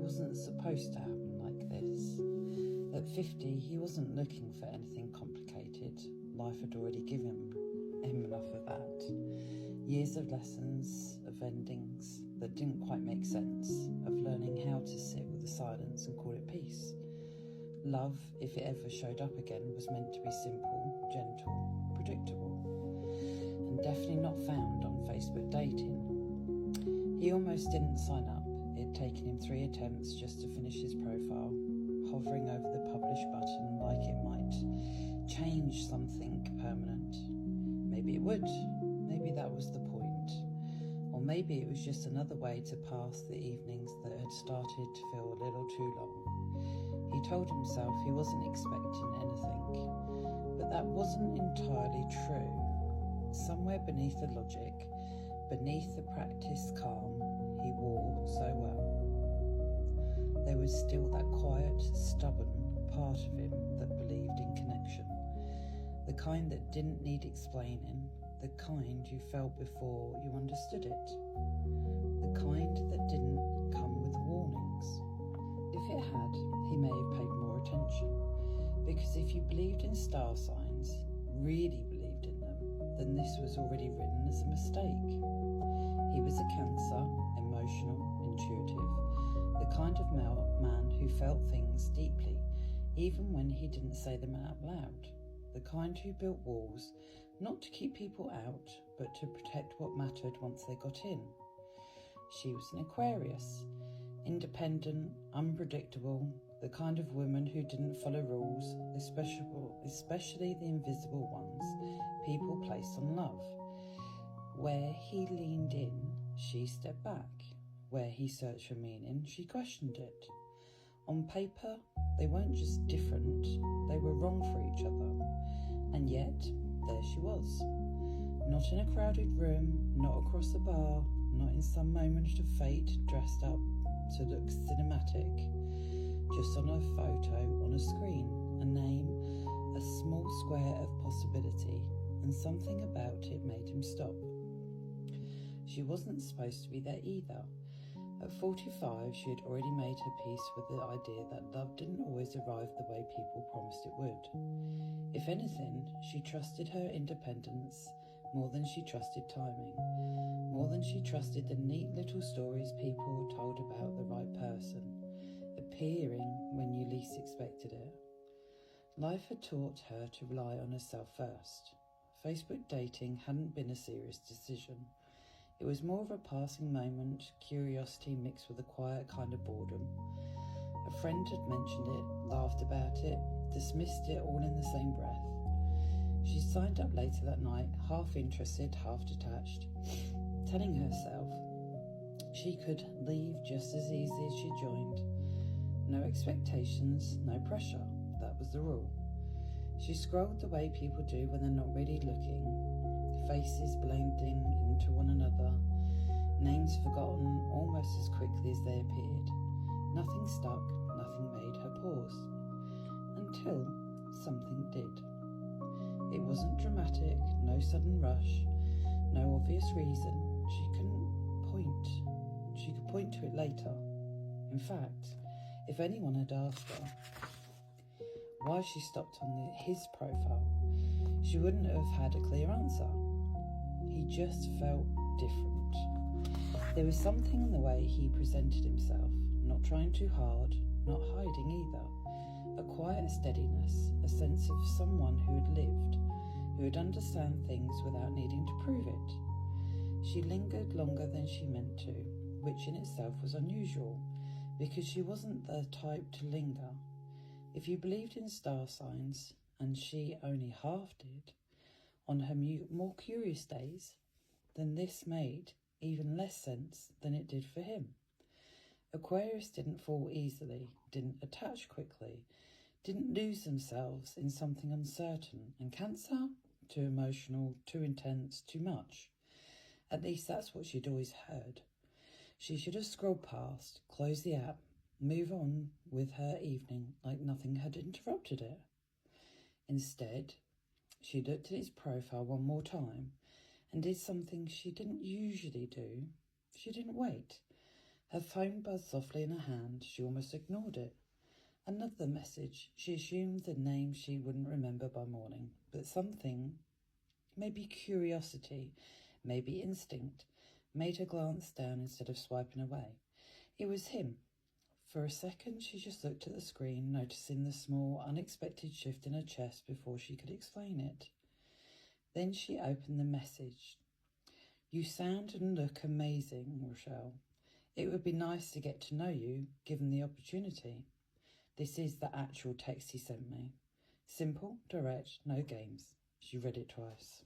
wasn't supposed to happen like this. At 50, he wasn't looking for anything complicated. Life had already given him enough of that. Years of lessons, of endings that didn't quite make sense, of learning how to sit with the silence and call it peace. Love, if it ever showed up again, was meant to be simple, gentle, predictable, and definitely not found on Facebook dating. He almost didn't sign up. It had taken him 3 attempts just to finish his profile, hovering over the publish button like it might change something permanent. Maybe it would. Maybe that was the point. Or maybe it was just another way to pass the evenings that had started to feel a little too long. He told himself he wasn't expecting anything, but that wasn't entirely true. Somewhere beneath the logic, beneath the practiced calm he wore so well, there was still that quiet, stubborn part of him that believed in connection. The kind that didn't need explaining, the kind you felt before you understood it. The kind that didn't come with warnings. If it had, he may have paid more attention, because if you believed in star signs, really believed in them, then this was already written as a mistake. He was a Cancer, emotional, intuitive, the kind of man who felt things deeply, even when he didn't say them out loud. The kind who built walls, not to keep people out, but to protect what mattered once they got in. She was an Aquarius, independent, unpredictable, the kind of woman who didn't follow rules, especially the invisible ones people placed on love. Where he leaned in, she stepped back. Where he searched for meaning, she questioned it. On paper, they weren't just different, they were wrong for each other. And yet, there she was. Not in a crowded room, not across a bar, not in some moment of fate dressed up to look cinematic. Just on a photo on a screen, a name, a small square of possibility, and something about it made him stop. She wasn't supposed to be there either. At 45, she had already made her peace with the idea that love didn't always arrive the way people promised it would. If anything, she trusted her independence more than she trusted timing, more than she trusted the neat little stories people told about the right person, appearing when you least expected it. Life had taught her to rely on herself first. Facebook dating hadn't been a serious decision. It was more of a passing moment, curiosity mixed with a quiet kind of boredom. A friend had mentioned it, laughed about it, dismissed it all in the same breath. She signed up later that night, half interested, half detached, telling herself she could leave just as easily as she joined. No expectations, no pressure. That was the rule. She scrolled the way people do when they're not really looking. Faces blending into one another, names forgotten almost as quickly as they appeared. Nothing stuck, nothing made her pause. Until something did. It wasn't dramatic, no sudden rush, no obvious reason. She could point to it later. In fact, if anyone had asked her why she stopped on his profile, she wouldn't have had a clear answer. He just felt different. There was something in the way he presented himself, not trying too hard, not hiding either. A quiet steadiness, a sense of someone who had lived, who would understand things without needing to prove it. She lingered longer than she meant to, which in itself was unusual, because she wasn't the type to linger. If you believed in star signs, and she only half did, on her more curious days, then this made even less sense than it did for him. Aquarius didn't fall easily, didn't attach quickly, didn't lose themselves in something uncertain, and Cancer? Too emotional, too intense, too much. At least that's what she'd always heard. She should have scrolled past, closed the app, move on with her evening like nothing had interrupted it. Instead, she looked at his profile one more time and did something she didn't usually do. She didn't wait. Her phone buzzed softly in her hand. She almost ignored it. Another message. She assumed the name she wouldn't remember by morning, but something, maybe curiosity, maybe instinct, made her glance down instead of swiping away. It was him. For a second, she just looked at the screen, noticing the small, unexpected shift in her chest before she could explain it. Then she opened the message. You sound and look amazing, Rochelle. It would be nice to get to know you, given the opportunity. This is the actual text he sent me. Simple, direct, no games. She read it twice.